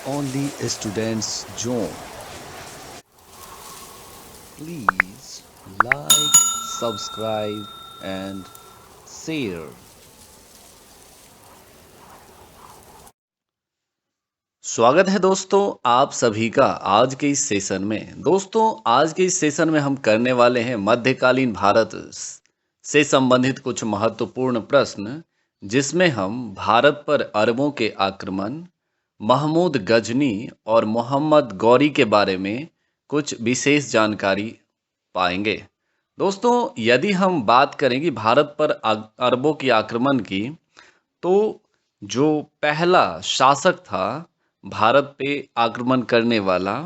only students zone. Please like, subscribe and share. स्वागत है दोस्तों आप सभी का आज के इस सेशन में। दोस्तों आज के इस सेशन में हम करने वाले हैं मध्यकालीन भारत से संबंधित कुछ महत्वपूर्ण प्रश्न, जिसमें हम भारत पर अरबों के आक्रमण, महमूद गजनी और मोहम्मद गौरी के बारे में कुछ विशेष जानकारी पाएंगे। दोस्तों यदि हम बात करें कि भारत पर अरबों की आक्रमण की, तो जो पहला शासक था भारत पे आक्रमण करने वाला,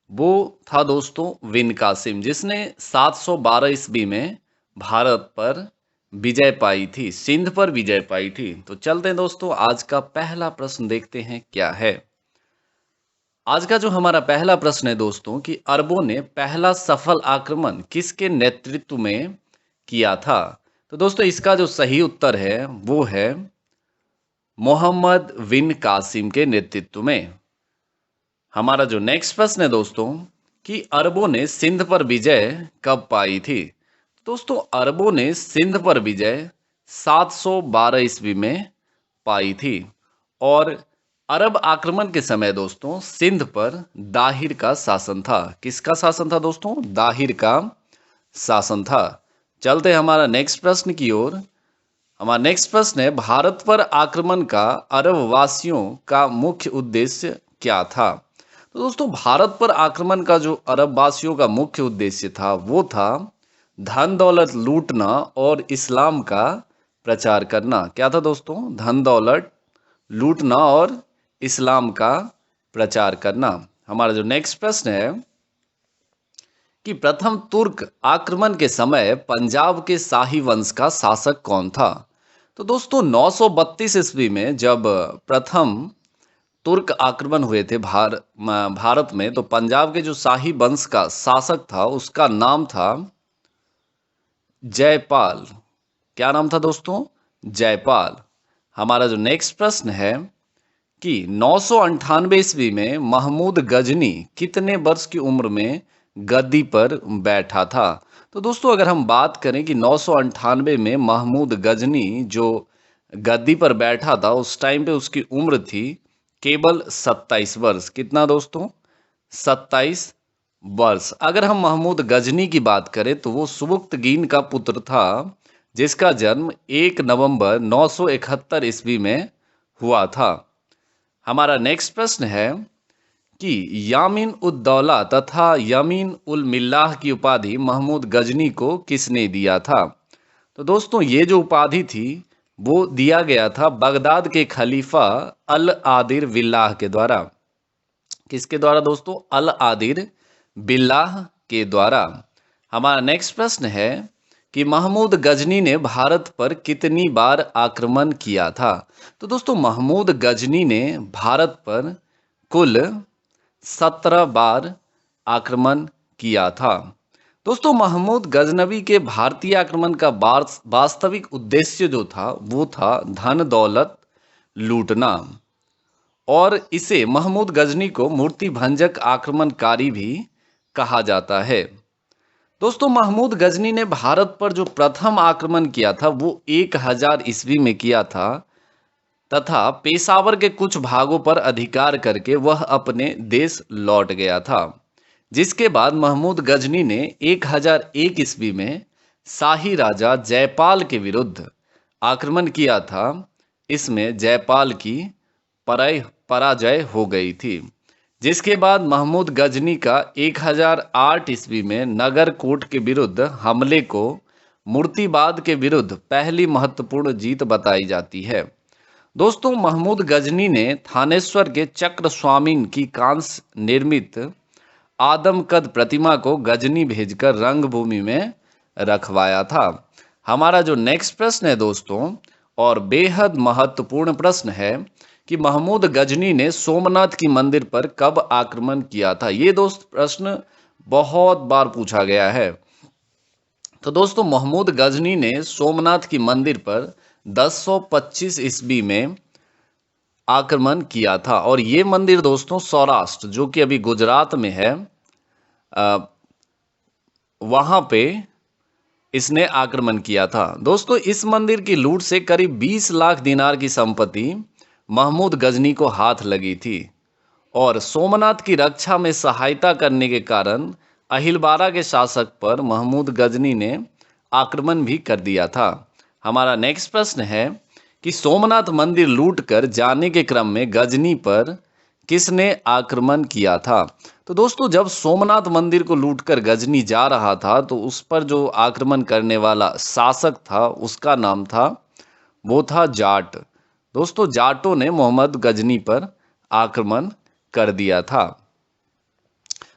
वो था दोस्तों बिन कासिम, जिसने 712 ईस्वी में भारत पर विजय पाई थी, सिंध पर विजय पाई थी। तो चलते हैं दोस्तों, आज का पहला प्रश्न देखते हैं क्या है। आज का जो हमारा पहला प्रश्न है दोस्तों कि अरबों ने पहला सफल आक्रमण किसके नेतृत्व में किया था। तो दोस्तों इसका जो सही उत्तर है वो है मोहम्मद बिन कासिम के नेतृत्व में। हमारा जो नेक्स्ट प्रश्न है दोस्तों कि अरबों ने सिंध पर विजय कब पाई थी। दोस्तों अरबों ने सिंध पर विजय 712 ईस्वी में पाई थी, और अरब आक्रमण के समय दोस्तों सिंध पर दाहिर का शासन था। किसका शासन था दोस्तों? दाहिर का शासन था। चलते हैं हमारा नेक्स्ट प्रश्न की ओर। हमारा नेक्स्ट प्रश्न है भारत पर आक्रमण का अरब वासियों का मुख्य उद्देश्य क्या था। तो दोस्तों भारत पर आक्रमण का जो अरब वासियों का मुख्य उद्देश्य था वो था धन दौलत लूटना और इस्लाम का प्रचार करना। क्या था दोस्तों? धन दौलत लूटना और इस्लाम का प्रचार करना। हमारा जो नेक्स्ट प्रश्न है कि प्रथम तुर्क आक्रमण के समय पंजाब के शाही वंश का शासक कौन था। तो दोस्तों 932 ईस्वी में जब प्रथम तुर्क आक्रमण हुए थे भारत में, तो पंजाब के जो शाही वंश का शासक था उसका नाम था जयपाल। क्या नाम था दोस्तों? जयपाल। हमारा जो नेक्स्ट प्रश्न है कि 998 ईस्वी में महमूद गजनी कितने वर्ष की उम्र में गद्दी पर बैठा था। तो दोस्तों अगर हम बात करें कि 998 में महमूद गजनी जो गद्दी पर बैठा था, उस टाइम पे उसकी उम्र थी केवल 27 वर्ष। कितना दोस्तों? 27 वर्ष। अगर हम महमूद गजनी की बात करें तो वो सुबुक्तगीन का पुत्र था, जिसका जन्म 1 नवंबर 971 ईस्वी में हुआ था। हमारा नेक्स्ट प्रश्न है कि यामीन उद दौला तथा यमीन उल मिल्लाह की उपाधि महमूद गजनी को किसने दिया था। तो दोस्तों ये जो उपाधि थी वो दिया गया था बगदाद के खलीफा अल आदिर बिल्लाह के द्वारा। किसके द्वारा दोस्तों? अल आदिर बिल्लाह के द्वारा। हमारा नेक्स्ट प्रश्न है कि महमूद गजनी ने भारत पर कितनी बार आक्रमण किया था। तो दोस्तों महमूद गजनी ने भारत पर कुल 17 बार आक्रमण किया था। दोस्तों महमूद गजनवी के भारतीय आक्रमण का वास्तविक उद्देश्य जो था वो था धन दौलत लूटना, और इसे महमूद गजनी को मूर्ति भंजक आक्रमणकारी भी कहा जाता है। दोस्तों महमूद गजनी ने भारत पर जो प्रथम आक्रमण किया था वो 1000 ईस्वी में किया था, तथा पेशावर के कुछ भागों पर अधिकार करके वह अपने देश लौट गया था। जिसके बाद महमूद गजनी ने 1001 ईस्वी में शाही राजा जयपाल के विरुद्ध आक्रमण किया था। इसमें जयपाल की पराजय हो गई थी। जिसके बाद महमूद गजनी का 1008 ईस्वी में नगरकोट के विरुद्ध हमले को मूर्तिवाद के विरुद्ध पहली महत्वपूर्ण जीत बताई जाती है। दोस्तों महमूद गजनी ने थानेश्वर के चक्र स्वामीन की कांस्य निर्मित आदमकद प्रतिमा को गजनी भेजकर रंगभूमि में रखवाया था। हमारा जो नेक्स्ट प्रश्न है दोस्तों, और बेहद महत्वपूर्ण प्रश्न है कि महमूद गजनी ने सोमनाथ की मंदिर पर कब आक्रमण किया था। ये दोस्त प्रश्न बहुत बार पूछा गया है। तो दोस्तों महमूद गजनी ने सोमनाथ की मंदिर पर 1025 ईस्वी में आक्रमण किया था। और ये मंदिर दोस्तों सौराष्ट्र, जो कि अभी गुजरात में है, वहां पे इसने आक्रमण किया था। दोस्तों इस मंदिर की लूट से करीब 20 लाख दिनार की संपत्ति महमूद गजनी को हाथ लगी थी। और सोमनाथ की रक्षा में सहायता करने के कारण अहिलबारा के शासक पर महमूद गजनी ने आक्रमण भी कर दिया था। हमारा नेक्स्ट प्रश्न है कि सोमनाथ मंदिर लूटकर जाने के क्रम में गजनी पर किसने आक्रमण किया था? तो दोस्तों जब सोमनाथ मंदिर को लूटकर गजनी जा रहा था तो उस पर जो आक्रमण करने वाला शासक था उसका नाम था, वो था जाट। दोस्तों जाटों ने मोहम्मद गजनी पर आक्रमण कर दिया था।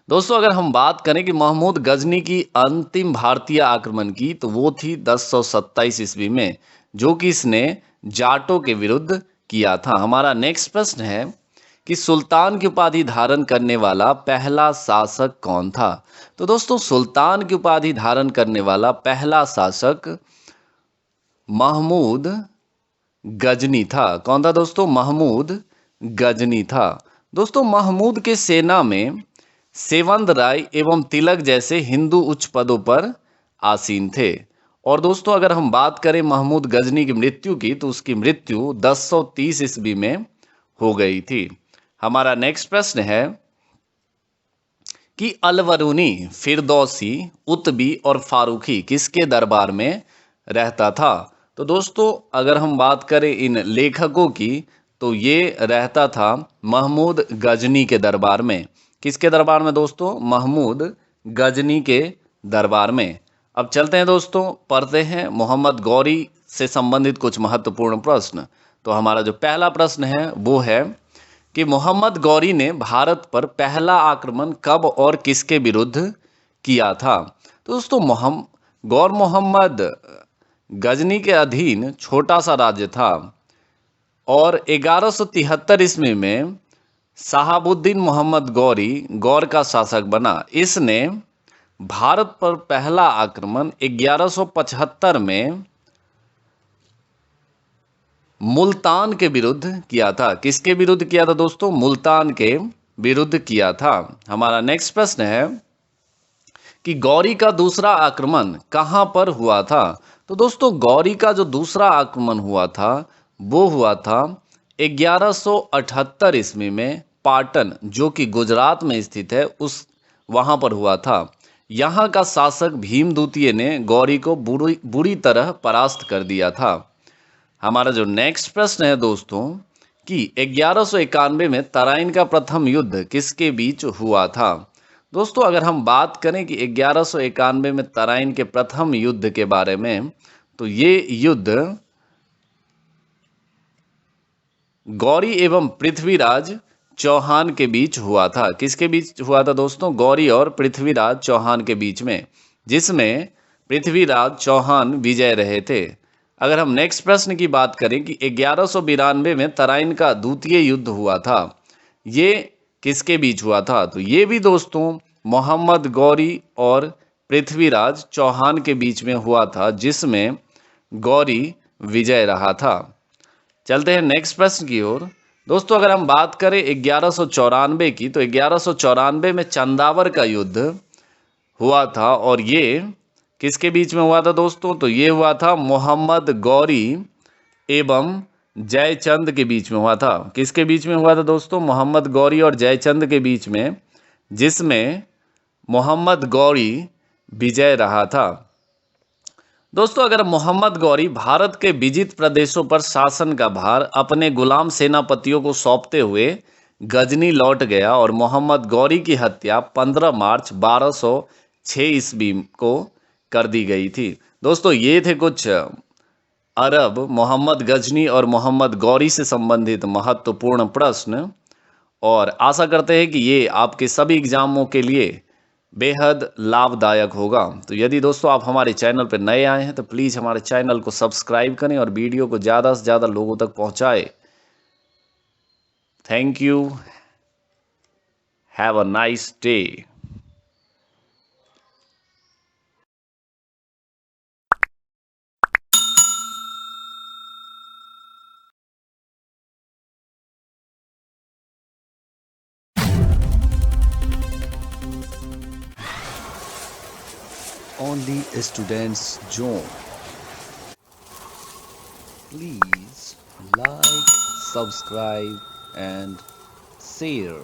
दोस्तों अगर हम बात करें कि महमूद गजनी की अंतिम भारतीय आक्रमण की, तो वो थी 1027 ईस्वी में, जो कि इसने जाटों के विरुद्ध किया था। हमारा नेक्स्ट प्रश्न है कि सुल्तान की उपाधि धारण करने वाला पहला शासक कौन था? तो दोस्तों सुल्तान की उपाधि धारण करने वाला पहला शासक महमूद गजनी था। कौन था दोस्तों? महमूद गजनी था। दोस्तों महमूद के सेना में सेवंत राय एवं तिलक जैसे हिंदू उच्च पदों पर आसीन थे। और दोस्तों अगर हम बात करें महमूद गजनी की मृत्यु की, तो उसकी मृत्यु 1030 ईस्वी में हो गई थी। हमारा नेक्स्ट प्रश्न है कि अलवरूनी, फिरदौसी, उतबी और फारूकी किसके दरबार में रहता था? तो दोस्तों अगर हम बात करें इन लेखकों की, तो ये रहता था महमूद गजनी के दरबार में। किसके दरबार में दोस्तों? महमूद गजनी के दरबार में। अब चलते हैं दोस्तों, पढ़ते हैं मोहम्मद गौरी से संबंधित कुछ महत्वपूर्ण प्रश्न। तो हमारा जो पहला प्रश्न है वो है कि मोहम्मद गौरी ने भारत पर पहला आक्रमण कब और किसके विरुद्ध किया था? तो दोस्तों गौर मोहम्मद गजनी के अधीन छोटा सा राज्य था और 1173 ईस्वी में शहाबुद्दीन मोहम्मद गौरी गौर का शासक बना। इसने भारत पर पहला आक्रमण 1175 में मुल्तान के विरुद्ध किया था। किसके विरुद्ध किया था दोस्तों? मुल्तान के विरुद्ध किया था। हमारा नेक्स्ट प्रश्न है कि गौरी का दूसरा आक्रमण कहां पर हुआ था? तो दोस्तों गौरी का जो दूसरा आक्रमण हुआ था वो हुआ था 1178 ईस्वी में पाटन, जो कि गुजरात में स्थित है, उस वहां पर हुआ था। यहाँ का शासक भीम द्वितीय ने गौरी को बुरी बुरी तरह परास्त कर दिया था। हमारा जो नेक्स्ट प्रश्न है दोस्तों कि 1191 में तराइन का प्रथम युद्ध किसके बीच हुआ था? दोस्तों अगर हम बात करें कि 1191 में तराइन के प्रथम युद्ध के बारे में, तो ये युद्ध गौरी एवं पृथ्वीराज चौहान के बीच हुआ था। किसके बीच हुआ था दोस्तों? गौरी और पृथ्वीराज चौहान के बीच में, जिसमें पृथ्वीराज चौहान विजय रहे थे। अगर हम नेक्स्ट प्रश्न की बात करें कि 1192 में तराइन का द्वितीय युद्ध हुआ था, ये किसके बीच हुआ था? तो ये भी दोस्तों मोहम्मद गौरी और पृथ्वीराज चौहान के बीच में हुआ था, जिसमें गौरी विजय रहा था। चलते हैं नेक्स्ट प्रश्न की ओर। दोस्तों अगर हम बात करें 1194 की, तो 1194 में चंदावर का युद्ध हुआ था और ये किसके बीच में हुआ था दोस्तों? तो ये हुआ था मोहम्मद गौरी एवं जयचंद के बीच में हुआ था। किसके बीच में हुआ था दोस्तों? मोहम्मद गौरी और जयचंद के बीच में, जिसमें मोहम्मद गौरी विजय रहा था। दोस्तों अगर मोहम्मद गौरी भारत के विजित प्रदेशों पर शासन का भार अपने गुलाम सेनापतियों को सौंपते हुए गजनी लौट गया और मोहम्मद गौरी की हत्या 15 मार्च 1206 ईस्वी को कर दी गई थी। दोस्तों ये थे कुछ अरब, मोहम्मद गजनी और मोहम्मद गौरी से संबंधित महत्वपूर्ण प्रश्न, और आशा करते हैं कि ये आपके सभी एग्जामों के लिए बेहद लाभदायक होगा। तो यदि दोस्तों आप हमारे चैनल पर नए आए हैं तो प्लीज़ हमारे चैनल को सब्सक्राइब करें और वीडियो को ज़्यादा से ज़्यादा लोगों तक पहुंचाएं। Thank you. Have a nice day. only students zone. Please like, subscribe and share.